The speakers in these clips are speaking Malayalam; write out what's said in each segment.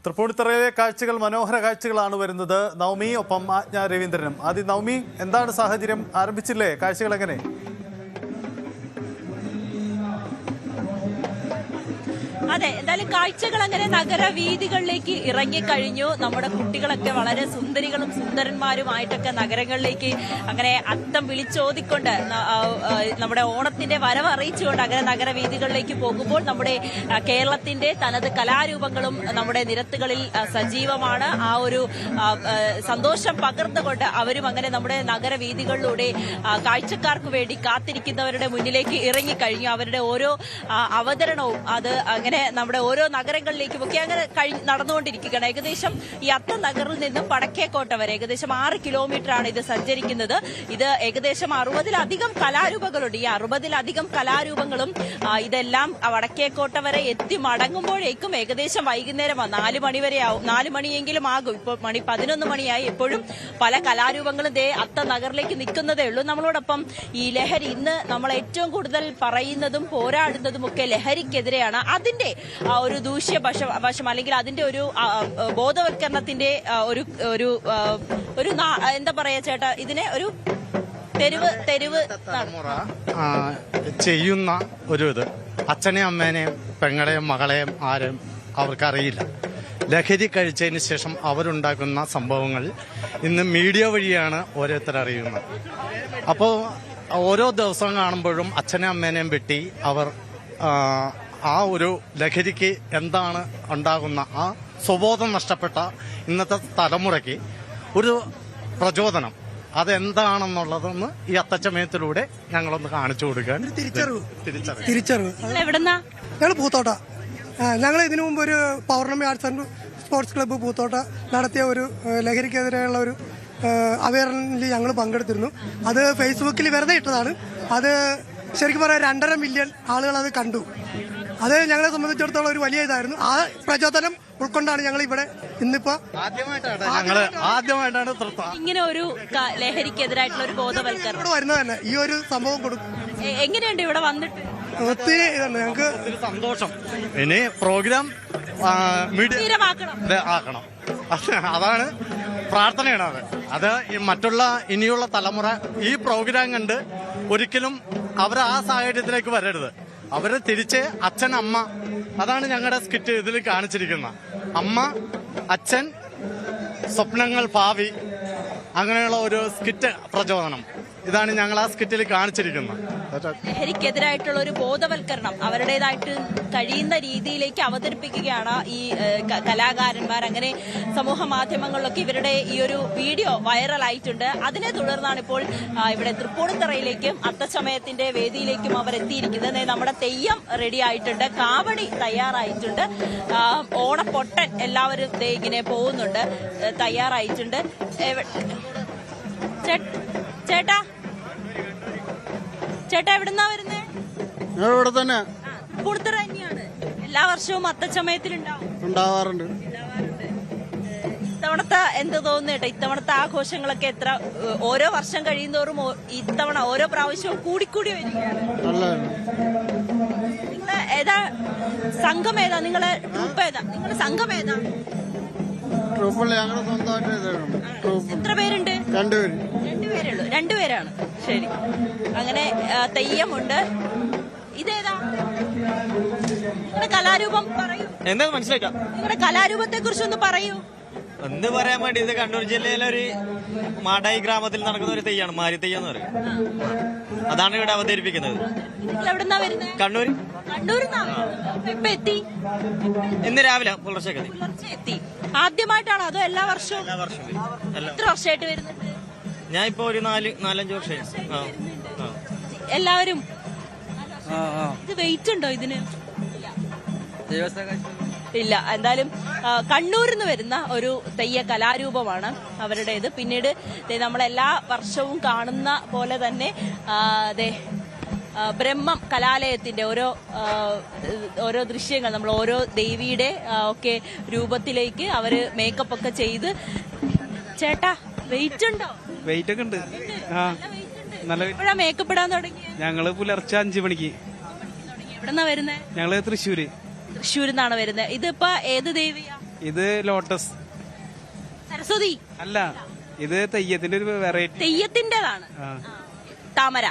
തൃപ്പൂണിത്തുറയിലെ കാഴ്ചകൾ മനോഹര കാഴ്ചകളാണ് വരുന്നത്. നവമി ഒപ്പം ആജ്ഞ രവീന്ദ്രനും. ആദ്യം നവമി, എന്താണ് സാഹചര്യം? ആരംഭിച്ചില്ലേ കാഴ്ചകൾ? എങ്ങനെ? അതെ, എന്തായാലും കാഴ്ചകൾ അങ്ങനെ നഗരവീഥികളിലേക്ക് ഇറങ്ങിക്കഴിഞ്ഞു. നമ്മുടെ കുട്ടികളൊക്കെ വളരെ സുന്ദരികളും സുന്ദരന്മാരുമായിട്ടൊക്കെ നഗരങ്ങളിലേക്ക് അങ്ങനെ അത്തം വിളിച്ചോതിക്കൊണ്ട് നമ്മുടെ ഓണത്തിന്റെ വരവ് അറിയിച്ചുകൊണ്ട് അങ്ങനെ നഗരവീഥികളിലേക്ക് പോകുമ്പോൾ നമ്മുടെ കേരളത്തിന്റെ തനത് കലാരൂപങ്ങളും നമ്മുടെ നിരത്തുകളിൽ സജീവമാണ്. ആ ഒരു സന്തോഷം പകർന്നുകൊണ്ട് അവരും അങ്ങനെ നമ്മുടെ നഗരവീഥികളിലൂടെ കാഴ്ചക്കാർക്ക് വേണ്ടി കാത്തിരിക്കുന്നവരുടെ മുന്നിലേക്ക് ഇറങ്ങിക്കഴിഞ്ഞു. അവരുടെ ഓരോ അവതരണവും അത് അങ്ങനെ നമ്മുടെ ഓരോ നഗരങ്ങളിലേക്കും ഒക്കെ അങ്ങനെ നടന്നുകൊണ്ടിരിക്കുകയാണ്. ഏകദേശം ഈ അത്തം നഗറിൽ നിന്നും വടക്കേക്കോട്ട വരെ ഏകദേശം 6 കിലോമീറ്റർ ആണ് ഇത് സഞ്ചരിക്കുന്നത്. ഇത് ഏകദേശം 60-ലധികം കലാരൂപങ്ങളുണ്ട്. ഈ 60-ലധികം കലാരൂപങ്ങളും ഇതെല്ലാം വടക്കേക്കോട്ട വരെ എത്തി മടങ്ങുമ്പോഴേക്കും ഏകദേശം വൈകുന്നേരം 4 മണി വരെ ആവും. 4 മണിയെങ്കിലും ആകും. ഇപ്പോൾ 11 മണിയായി. എപ്പോഴും പല കലാരൂപങ്ങളും ദേ അത്തം നഗറിലേക്ക് നിൽക്കുന്നതേ ഉള്ളൂ. നമ്മളോടൊപ്പം ഈ ലഹരി, ഇന്ന് നമ്മൾ ഏറ്റവും കൂടുതൽ പറയുന്നതും പോരാടുന്നതും ഒക്കെ ലഹരിക്കെതിരെയാണ്. അതിന്റെ ഒരു ദൂഷ്യ വശം അല്ലെങ്കിൽ അതിന്റെ ഒരു ബോധവൽക്കരണത്തിന്റെ ഒരു എന്താ പറയാ ചേട്ടാ, ഇതിനെ ഒരു തെരുവ് ചെയ്യുന്ന ഒരു ഇത് അച്ഛനെയും അമ്മേനെയും പെങ്ങളെയും മകളെയും ആരും അവർക്കറിയില്ല. ലഹരി കഴിച്ചതിന് ശേഷം അവരുണ്ടാക്കുന്ന സംഭവങ്ങൾ ഇന്ന് മീഡിയ വഴിയാണ് ഓരോരുത്തർ അറിയുന്നത്. അപ്പോൾ ഓരോ ദിവസം കാണുമ്പോഴും അച്ഛനെയും അമ്മേനെയും വെട്ടി അവർ ആ ഒരു ലഹരിക്ക് എന്താണ് ഉണ്ടാകുന്ന ആ സ്വബോധം നഷ്ടപ്പെട്ട ഇന്നത്തെ തലമുറയ്ക്ക് ഒരു പ്രചോദനം അതെന്താണെന്നുള്ളതൊന്ന് ഈ അത്തച്ചമയത്തിലൂടെ ഞങ്ങളൊന്ന് കാണിച്ചു കൊടുക്കാൻ. തിരിച്ചറിവ് ഞങ്ങൾ പൂത്തോട്ട. ഞങ്ങൾ ഇതിനു മുമ്പ് ഒരു Pournami arts and sports club Poothotta നടത്തിയ ഒരു ലഹരിക്കെതിരെയുള്ള ഒരു അവയർനെസ്സിൽ ഞങ്ങൾ പങ്കെടുത്തിരുന്നു. അത് ഫേസ്ബുക്കിൽ വെറുതെ ഇട്ടതാണ്. അത് ശരിക്കും പറയാൻ 2.5 മില്യൺ ആളുകൾ അത് കണ്ടു. അത് ഞങ്ങളെ സംബന്ധിച്ചിടത്തോളം ഒരു വലിയ ഇതായിരുന്നു. ആ പ്രചോദനം ഉൾക്കൊണ്ടാണ് ഞങ്ങൾ ഇവിടെ ഇന്നിപ്പോ ആദ്യമായിട്ടാണ് ഇങ്ങനെ ഒരു ലഹരിക്കെതിരായിട്ടുള്ള ഒരു ബോധവൽക്കരണം വരുന്നത് തന്നെ. ഈ ഒരു സംഭവം കൊടുക്കും. എങ്ങനെയുണ്ട് ഇവിടെ വന്നിട്ട്? ഒത്തിരി ഞങ്ങൾക്ക് സന്തോഷം. ഇനി പ്രോഗ്രാം ആക്കണം, അതാണ് പ്രാർത്ഥനയാണ്. അത് മറ്റുള്ള ഇനിയുള്ള തലമുറ ഈ പ്രോഗ്രാം കണ്ട് ഒരിക്കലും അവർ ആ സാഹചര്യത്തിലേക്ക് വരരുത്. അവര് തിരിച്ച് അച്ഛൻ, അമ്മ, അതാണ് ഞങ്ങളുടെ സ്കിറ്റ് ഇതിൽ കാണിച്ചിരിക്കുന്നത്. അമ്മ, അച്ഛൻ, സ്വപ്നങ്ങൾ, ഭാവി, അങ്ങനെയുള്ള ഒരു സ്കിറ്റ് പ്രചോദനം ഇതാണ് ഞങ്ങൾ ആ സ്കിറ്റിൽ കാണിച്ചിരിക്കുന്നത്. ലഹരിക്കെതിരായിട്ടുള്ള ഒരു ബോധവൽക്കരണം അവരുടേതായിട്ട് കഴിയുന്ന രീതിയിലേക്ക് അവതരിപ്പിക്കുകയാണ് ഈ കലാകാരന്മാർ. അങ്ങനെ സമൂഹ മാധ്യമങ്ങളിലൊക്കെ ഇവരുടെ ഈ ഒരു വീഡിയോ വൈറലായിട്ടുണ്ട്. അതിനെ തുടർന്നാണ് ഇപ്പോൾ ഇവിടെ തൃപ്പൂണിത്തുറയിലേക്കും അത്തച്ചമയത്തിന്റെ വേദിയിലേക്കും അവർ എത്തിയിരിക്കുന്നത്. നമ്മുടെ തെയ്യം റെഡി ആയിട്ടുണ്ട്, കാവടി തയ്യാറായിട്ടുണ്ട്, ഓണപ്പൊട്ടൻ എല്ലാവരും ഇങ്ങനെ പോകുന്നുണ്ട്, തയ്യാറായിട്ടുണ്ട്. ചേട്ടാ എവിടുന്നാ വരുന്നേ? ഇവിടെ തന്നെ തൃപ്പൂണിത്തുറ തന്നെയാണ്. എല്ലാ വർഷവും ഉണ്ടാവാറുണ്ട്. ഇത്തവണത്തെ എന്ത് തോന്നുന്നു ചേട്ടാ? ഇത്തവണത്തെ ആഘോഷങ്ങളൊക്കെ എത്ര ഓരോ വർഷം കഴിയുന്നോറും ഇത്തവണ ഓരോ പ്രാവശ്യവും കൂടിക്കൂടി വരികയാണ്. നിങ്ങള് ഏതാ സംഘം? ഏതാ നിങ്ങളെ ട്രൂപ്പ്? ഏതാ നിങ്ങളുടെ സംഘം? ഏതാ എത്ര പേരുണ്ട്? 2 പേര്. 2 പേരേ ഉള്ളൂ. 2 പേരാണ്. ശരി. അങ്ങനെ തെയ്യമുണ്ട്. ഇതേതാ നിങ്ങളുടെ കലാരൂപം? പറയൂ. എന്താ മനസ്സിലാക്കാം. നിങ്ങളുടെ കലാരൂപത്തെ കുറിച്ചൊന്ന് പറയൂ. ഒന്ന് പറയാൻ വേണ്ടി, ഇത് കണ്ണൂർ ജില്ലയിലെ ഒരു മാടായി ഗ്രാമത്തിൽ നടക്കുന്ന ഒരു തെയ്യാണ്, മാരി തെയ്യം എന്ന് പറയും. അതാണ് ഇവിടെ അവതരിപ്പിക്കുന്നത്. എവിടുന്നാ വരുന്നത്? കണ്ണൂർ. ഇപ്പൊ എത്തി? ഇന്ന് രാവിലെ പുലർച്ചെ എത്തി. ആദ്യമായിട്ടാണോ അതോ എല്ലാ വർഷവും? എത്ര വർഷമായിട്ട് വരുന്നുണ്ട്? ഞാൻ ഇപ്പൊ ഒരു 4-5 വർഷമായി. എല്ലാവരും ഇത് വെയിറ്റ് ഉണ്ടോ ഇതിന്? ഇല്ല. എന്തായാലും കണ്ണൂരിൽ നിന്ന് വരുന്ന ഒരു തെയ്യ കലാരൂപമാണ് അവരുടേത്. പിന്നീട് നമ്മളെല്ലാ വർഷവും കാണുന്ന പോലെ തന്നെ ബ്രഹ്മം കലാലയത്തിന്റെ ഓരോ ദൃശ്യങ്ങൾ, നമ്മൾ ഓരോ ദേവിയുടെ ഒക്കെ രൂപത്തിലേക്ക് അവര് മേക്കപ്പ് ഒക്കെ ചെയ്ത്. ചേട്ടാ വെയിറ്റ് ഉണ്ടോ? വെയിറ്റ് ഒക്കെ ഉണ്ട്. എപ്പോഴാ മേക്കപ്പ് ഇടാൻ തുടങ്ങി? ഞങ്ങള് പുലർച്ചെ 5 മണിക്ക്. എവിടെന്നാ വരുന്നേ? ഞങ്ങള് തൃശ്ശൂരിൽ നിന്നാണ് വരുന്നത്. ഇതിപ്പോ ഏത് ദേവിയാ? ഇത് ലോട്ടസ് സരസ്വതി അല്ല, ഇത് തെയ്യത്തിന്റെ ഒരു വെറൈറ്റി. തെയ്യത്തിന്റേതാണ്. താമര.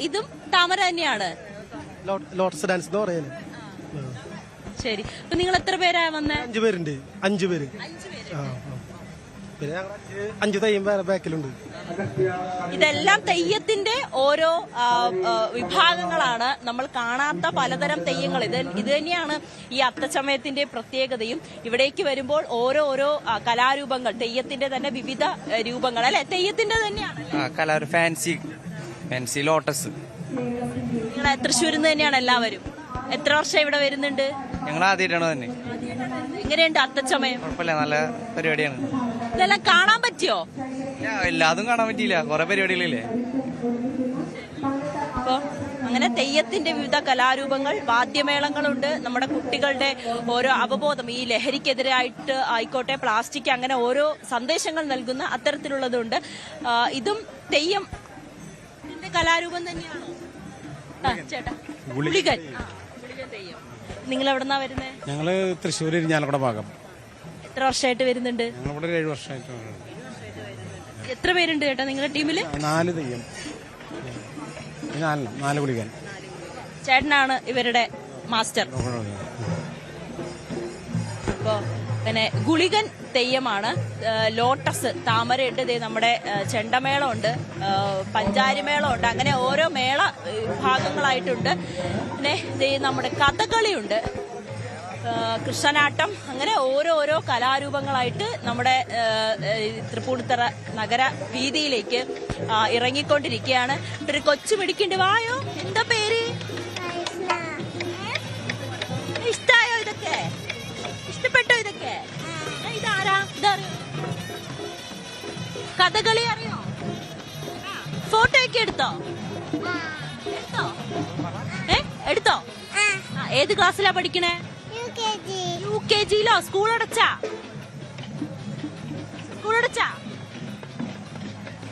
ഇതും താമര തന്നെയാണ്. ലോട്ടസ് ഡാൻസ് എന്ന് പറയുന്നത്. ശരി. അപ്പൊ നിങ്ങൾ എത്ര പേരാ വന്നേ? 5 പേരുണ്ട്. 5 പേര്. 5 പേര്. പിന്നെ 5 തെയ്യം വേറെ ബാക്കിലുണ്ട്. ഇതെല്ലാം തെയ്യത്തിന്റെ ഓരോ വിഭാഗങ്ങളാണ്. നമ്മൾ കാണാത്ത പലതരം തെയ്യങ്ങൾ. ഇത് തന്നെയാണ് ഈ അത്തച്ചമയത്തിന്റെ പ്രത്യേകതയും. ഇവിടേക്ക് വരുമ്പോൾ ഓരോ കലാരൂപങ്ങൾ, തെയ്യത്തിന്റെ തന്നെ വിവിധ രൂപങ്ങൾ അല്ലെ, തെയ്യത്തിന്റെ തന്നെയാണ്. Fancy lotus. നിങ്ങളെ തൃശ്ശൂരിൽ നിന്ന് തന്നെയാണ് എല്ലാവരും. എത്ര വർഷം ഇവിടെ വരുന്നുണ്ട്? ഞങ്ങൾ ആദ്യമായിട്ടാണ് തന്നെ. എങ്ങനെയുണ്ട് അത്തച്ചമയം? കുഴപ്പമില്ല, നല്ല പരിപാടിയാണ്. ഇതെല്ലാം കാണാൻ പറ്റിയോ? എല്ലാതും കാണാൻ പറ്റിയില്ല, കുറെ പരിപാടികളില്ലേ. അപ്പൊ അങ്ങനെ തെയ്യത്തിന്റെ വിവിധ കലാരൂപങ്ങൾ, വാദ്യമേളങ്ങളുണ്ട്. നമ്മുടെ കുട്ടികളുടെ ഓരോ അവബോധം, ഈ ലഹരിക്കെതിരായിട്ട് ആയിക്കോട്ടെ, പ്ലാസ്റ്റിക്, അങ്ങനെ ഓരോ സന്ദേശങ്ങൾ നൽകുന്ന അത്തരത്തിലുള്ളതുണ്ട്. ഇതും തെയ്യം കലാരൂപം തന്നെയാണോ? ചേട്ടാ, ഗുളികൻ. ഗുളികൻ തെയ്യം. നിങ്ങൾ എവിടെന്നാ വരുന്നേ? ഞങ്ങള് തൃശ്ശൂർ ഇരിഞ്ഞാലക്കുട ഭാഗം. എത്ര വർഷമായിട്ട് വരുന്നുണ്ട്? ഞങ്ങളിവിടെ 7 വർഷമായിട്ട്. എത്ര പേരുണ്ട് ചേട്ടാ നിങ്ങളുടെ ടീമില്? 4 തെയ്യം, 4 ഗുളികൻ. ചേട്ടനാണ് ഇവരുടെ മാസ്റ്റർ. അപ്പോ പിന്നെ ഗുളികൻ തെയ്യമാണ്. ലോട്ടസ്, താമരയുണ്ട്. നമ്മുടെ ചെണ്ടമേളമുണ്ട്, പഞ്ചാരിമേളമുണ്ട്. അങ്ങനെ ഓരോ മേള വിഭാഗങ്ങളായിട്ടുണ്ട്. പിന്നെ നമ്മുടെ കഥകളിയുണ്ട്, കൃഷ്ണനാട്ടം. അങ്ങനെ ഓരോ കലാരൂപങ്ങളായിട്ട് നമ്മുടെ തൃപ്പൂണിത്തറ നഗര വീതിയിലേക്ക് ഇറങ്ങിക്കൊണ്ടിരിക്കുകയാണ്. ഒരു കൊച്ചു മിടിക്കുണ്ട്. വായോ, എന്താ പേര്? ഇഷ്ടായോ ഇതൊക്കെ? ഇഷ്ടപ്പെട്ടോ ഇതൊക്കെ? ഇതാരാ? ഇതറിയോ? കഥകളി അറിയോ? ഫോട്ടോ ഒക്കെ എടുത്തോ? എടുത്തോ? ഏത് ക്ലാസ്സിലാ പഠിക്കണേ? UKG. സ്കൂൾ അടച്ചാ?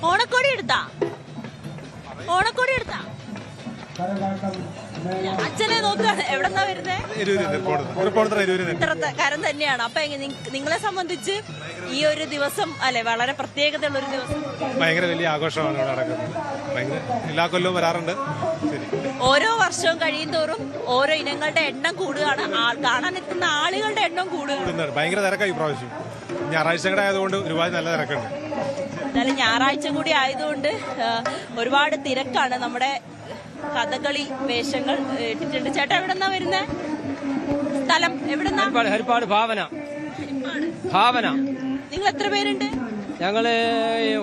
ഓണക്കോടി എടുത്താ? അച്ഛനെ നോക്കാണ്. എവിടെന്നാ വരുന്നേ? ഇത്രക്കാരൻ തന്നെയാണ്. അപ്പൊ നിങ്ങളെ സംബന്ധിച്ച് ഈ ഒരു ദിവസം അല്ലെ വളരെ പ്രത്യേകതയുള്ള ഒരു ദിവസം? ഭയങ്കര വലിയ ആഘോഷമാണ് ഇവിടെ നടക്കുന്നത്. എല്ലാ കൊല്ലവും വരാറുണ്ട്. ഓരോ വർഷവും കഴിയുന്തോറും ഓരോ ഇനങ്ങളുടെ എണ്ണം കൂടുകയാണ്. കാണാനെത്തുന്ന ആളുകളുടെ എണ്ണം കൂടുകയാണ്. ഭയങ്കര തിരക്കായി പ്രാവശ്യം. ഞായറാഴ്ച കൂടെ ആയതുകൊണ്ട് ഒരുപാട് നല്ല തിരക്കുണ്ട്. എന്നാലും ഞായറാഴ്ച കൂടി ആയതുകൊണ്ട് ഒരുപാട് തിരക്കാണ്. നമ്മുടെ കഥകളി വേഷങ്ങൾ ഇട്ടിട്ടുണ്ട്. ചേട്ടാ എവിടെന്നാ വരുന്നേ? സ്ഥലം എവിടെന്നാ? ഹരിപ്പാട് ഭാവന. നിങ്ങൾ എത്ര പേരുണ്ട്? ഞങ്ങള്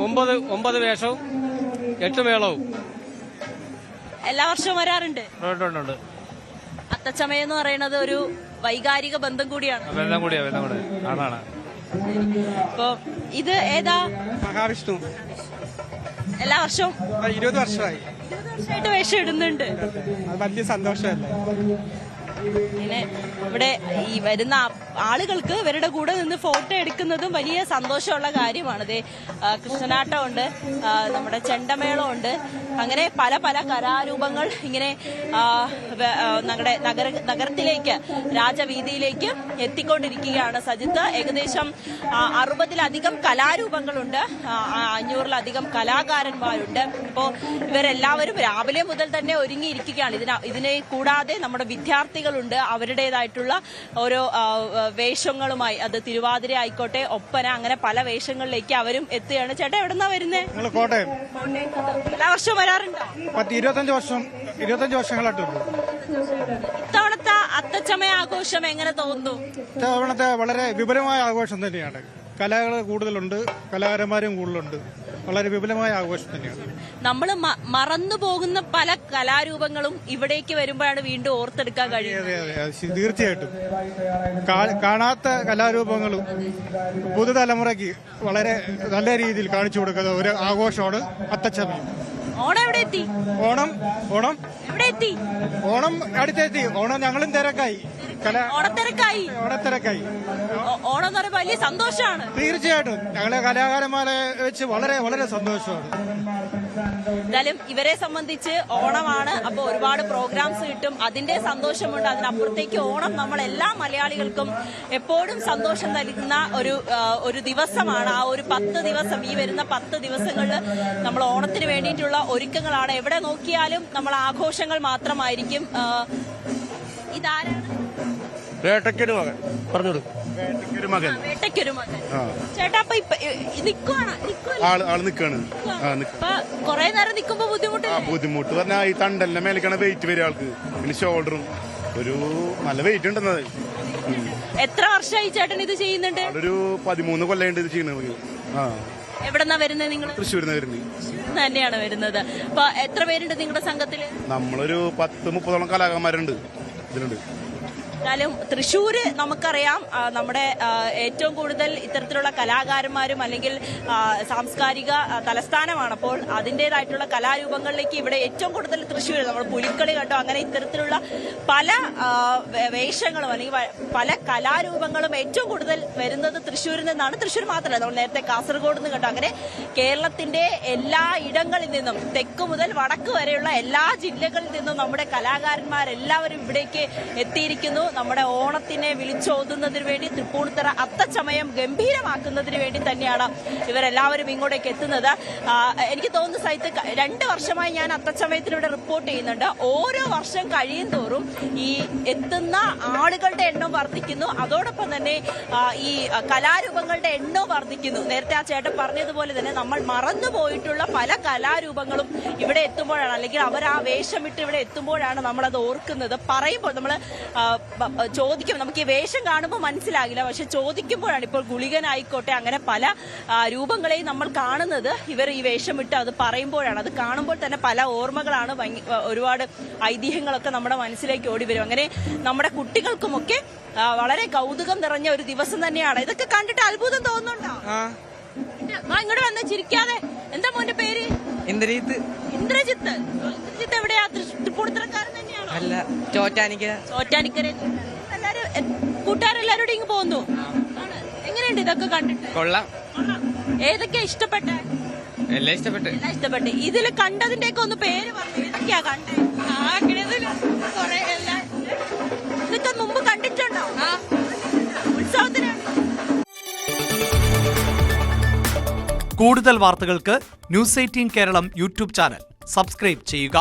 9 വേഷവും 8 മേളവും. എല്ലാ വർഷവും വരാറുണ്ട്. അത്തച്ചമയം എന്ന് പറയുന്നത് ഒരു വൈകാരിക ബന്ധം കൂടിയാണ്. അപ്പൊ ഇത് ഏതാ? മഹാവിഷ്ണു. എല്ലാ വർഷവും 20 വർഷമായി വേഷം ഇടുന്നുണ്ട്. അത് വലിയ സന്തോഷമല്ലേ. ഇങ്ങനെ ഇവിടെ ഈ വരുന്ന ആളുകൾക്ക് ഇവരുടെ കൂടെ നിന്ന് ഫോട്ടോ എടുക്കുന്നതും വലിയ സന്തോഷമുള്ള കാര്യമാണ്. കൃഷ്ണനാട്ടമുണ്ട്, നമ്മുടെ ചെണ്ടമേളമുണ്ട്. അങ്ങനെ പല കലാരൂപങ്ങൾ ഇങ്ങനെ നമ്മുടെ നഗരത്തിലേക്ക്, രാജവീതിയിലേക്ക് എത്തിക്കൊണ്ടിരിക്കുകയാണ്. സജിത്ത്, ഏകദേശം 60-ലധികം കലാരൂപങ്ങളുണ്ട്, 500-ലധികം കലാകാരന്മാരുണ്ട്. ഇപ്പോൾ ഇവരെല്ലാവരും രാവിലെ മുതൽ തന്നെ ഒരുങ്ങിയിരിക്കുകയാണ്. ഇതിനെ കൂടാതെ നമ്മുടെ വിദ്യാർത്ഥികളുണ്ട്. അവരുടേതായിട്ടുള്ള ഓരോ വേഷങ്ങളുമായി, അത് തിരുവാതിര ആയിക്കോട്ടെ, ഒപ്പന, അങ്ങനെ പല വേഷങ്ങളിലേക്ക് അവരും എത്തുകയാണ്. ചേട്ടാ എവിടെന്നാ വരുന്നേ? കോട്ടയം. എല്ലാ വർഷവും വരാറുണ്ടോ? 25 വർഷങ്ങളായിട്ടുണ്ട്. ഇത്തവണത്തെ അത്തച്ചമയ ആഘോഷം എങ്ങനെ തോന്നുന്നു? ഇത്തവണത്തെ വളരെ വിപുലമായ ആഘോഷം തന്നെയാണ്. കലകൾ കൂടുതലുണ്ട്, കലാകാരന്മാരും കൂടുതലുണ്ട്. വളരെ വിപുലമായ ആഘോഷം തന്നെയാണ്. നമ്മൾ മറന്നു പോകുന്ന പല കലാരൂപങ്ങളും ഇവിടേക്ക് വരുമ്പോഴാണ് വീണ്ടും ഓർത്തെടുക്കാൻ കഴിയുന്നത്. തീർച്ചയായിട്ടും കാണാത്ത കലാരൂപങ്ങളും പുതുതലമുറയ്ക്ക് വളരെ നല്ല രീതിയിൽ കാണിച്ചു കൊടുക്കുന്ന ഒരു ആഘോഷമാണ് അത്തച്ചമയം. ഓണം എവിടെ എത്തി? ഓണം എവിടെ എത്തി? ഓണം അടുത്തെത്തി. ഓണം ഞങ്ങളും തിരക്കായി. ഓണത്തിരക്കായി ഓണത്തിരക്കായി. ഓണം എന്ന് പറയുമ്പോൾ വലിയ സന്തോഷമാണ്. തീർച്ചയായിട്ടും ഞങ്ങളെ കലാകാരന്മാരെ വെച്ച് വളരെ വളരെ സന്തോഷമാണ്. എന്തായാലും ഇവരെ സംബന്ധിച്ച് ഓണമാണ്. അപ്പോൾ ഒരുപാട് പ്രോഗ്രാംസ് കിട്ടും, അതിന്റെ സന്തോഷമുണ്ട്. അതിനപ്പുറത്തേക്ക് ഓണം നമ്മൾ എല്ലാ മലയാളികൾക്കും എപ്പോഴും സന്തോഷം നൽകുന്ന ഒരു ദിവസമാണ്. ആ ഒരു 10 ദിവസം, ഈ വരുന്ന 10 ദിവസങ്ങളിൽ നമ്മൾ ഓണത്തിന് വേണ്ടിയിട്ടുള്ള ഒരുക്കങ്ങളാണ്. എവിടെ നോക്കിയാലും നമ്മൾ ആഘോഷങ്ങൾ മാത്രമായിരിക്കും. ഇതാരാണ്? വേട്ടയ്ക്കൊരു മകൻ പറഞ്ഞോളൂ. വേട്ടയ്ക്കൊരു മകൻ. ചേട്ടാ അപ്പൊ ആള് നിക്കാണ്. കൊറേ നേരം നിക്കുമ്പോ ബുദ്ധിമുട്ട് പറഞ്ഞാൽ ഈ തണ്ടലിന്റെ മേലേക്കാണ് വെയിറ്റ് വരിക ആൾക്ക്. പിന്നെ ഷോൾഡറും ഒരു നല്ല വെയിറ്റ് ഉണ്ടെന്നത്. എത്ര വർഷമായി ചേട്ടൻ ഇത് ചെയ്യുന്നുണ്ട്? ഒരു 13 കൊല്ലമായിട്ട് ഇത് ചെയ്യുന്നത്. എവിടെന്നാ വരുന്നത് നിങ്ങൾ? തൃശ്ശൂരിൽ നിന്ന് വരുന്നത്. തന്നെയാണ് വരുന്നത്. അപ്പൊ എത്ര പേരുണ്ട് നിങ്ങളുടെ സംഘത്തില്? നമ്മളൊരു 10-30 കലാകാരന്മാരുണ്ട് ഇതിലുണ്ട്. എന്നാലും തൃശ്ശൂര് നമുക്കറിയാം നമ്മുടെ ഏറ്റവും കൂടുതൽ ഇത്തരത്തിലുള്ള കലാകാരന്മാരും അല്ലെങ്കിൽ സാംസ്കാരിക തലസ്ഥാനമാണ്. അപ്പോൾ അതിൻ്റെതായിട്ടുള്ള കലാരൂപങ്ങളിലേക്ക് ഇവിടെ ഏറ്റവും കൂടുതൽ തൃശ്ശൂർ നമ്മൾ പുലിക്കളി കണ്ടോ, അങ്ങനെ ഇത്തരത്തിലുള്ള പല വേഷങ്ങളും അല്ലെങ്കിൽ പല കലാരൂപങ്ങളും ഏറ്റവും കൂടുതൽ വരുന്നത് തൃശ്ശൂരിൽ നിന്നാണ്. തൃശ്ശൂർ മാത്രമല്ല, നമ്മൾ നേരത്തെ കാസർഗോഡ് നിന്ന് കണ്ടോ. അങ്ങനെ കേരളത്തിന്റെ എല്ലാ ഇടങ്ങളിൽ നിന്നും തെക്ക് മുതൽ വടക്ക് വരെയുള്ള എല്ലാ ജില്ലകളിൽ നിന്നും നമ്മുടെ കലാകാരന്മാരെല്ലാവരും ഇവിടേക്ക് എത്തിയിരിക്കുന്നു. നമ്മുടെ ഓണത്തിനെ വിളിച്ചോതുന്നതിന് വേണ്ടി, തൃപ്പൂണിത്തുറ അത്തച്ചമയം ഗംഭീരമാക്കുന്നതിന് വേണ്ടി തന്നെയാണ് ഇവരെല്ലാവരും ഇങ്ങോട്ടേക്ക് എത്തുന്നത്. എനിക്ക് തോന്നുന്നു സൈത്ത് 2 വർഷമായി ഞാൻ അത്തച്ചമയത്തിലൂടെ റിപ്പോർട്ട് ചെയ്യുന്നുണ്ട്. ഓരോ വർഷം കഴിയും തോറും ഈ എത്തുന്ന ആളുകളുടെ എണ്ണം വർദ്ധിക്കുന്നു, അതോടൊപ്പം തന്നെ ഈ കലാരൂപങ്ങളുടെ എണ്ണവും വർദ്ധിക്കുന്നു. നേരത്തെ ആ ചേട്ടൻ പറഞ്ഞതുപോലെ തന്നെ നമ്മൾ മറന്നുപോയിട്ടുള്ള പല കലാരൂപങ്ങളും ഇവിടെ എത്തുമ്പോഴാണ്, അല്ലെങ്കിൽ അവർ ആ വേഷമിട്ട് ഇവിടെ എത്തുമ്പോഴാണ് നമ്മളത് ഓർക്കുന്നത്. പറയുമ്പോൾ നമ്മൾ ചോദിക്കും, നമുക്ക് ഈ വേഷം കാണുമ്പോൾ മനസ്സിലാകില്ല, പക്ഷെ ചോദിക്കുമ്പോഴാണ്. ഇപ്പോൾ ഗുളികനായിക്കോട്ടെ, അങ്ങനെ പല രൂപങ്ങളെയും നമ്മൾ കാണുന്നത് ഇവർ ഈ വേഷമിട്ട് അത് പറയുമ്പോഴാണ്. അത് കാണുമ്പോൾ തന്നെ പല ഓർമ്മകളാണ്, ഒരുപാട് ഐതിഹ്യങ്ങളൊക്കെ നമ്മുടെ മനസ്സിലേക്ക് ഓടി വരും. അങ്ങനെ നമ്മുടെ കുട്ടികൾക്കുമൊക്കെ വളരെ കൗതുകം നിറഞ്ഞ ഒരു ദിവസം തന്നെയാണ്. ഇതൊക്കെ കണ്ടിട്ട് അത്ഭുതം തോന്നുന്നുണ്ടോ? ഇങ്ങോട്ട് വന്ന് ചിരിക്കാതെ. എന്താ മോന്റെ പേര്? ഇന്ദ്രജിത്ത്. ഇന്ദ്രജിത്ത് എവിടെയാ? തൃപ്പൂണിത്തുറക്കാരൻ തന്നെയാണോ? അല്ല, ചോറ്റാനിക്കര. എല്ലാരും കൂട്ടുകാരെല്ലാരോടും ഇങ്ങ് പോന്നു. എങ്ങനെയുണ്ട് ഇതൊക്കെ കണ്ടിട്ട്? കൊള്ളാം. ഏതൊക്കെയാ ഇഷ്ടപ്പെട്ടെ? എല്ലാം ഇഷ്ടപ്പെട്ട്. ഇതിൽ കണ്ടതിന്റെ ഒക്കെ ഒന്ന് പേര് പറഞ്ഞു. ഏതൊക്കെയാ കണ്ടേ? ഇതൊക്കെ മുമ്പ് കണ്ടിട്ടുണ്ടോ ഉത്സവത്തിന്? കൂടുതൽ വാർത്തകൾക്ക് News 18 Keralam YouTube channel subscribe ചെയ്യുക.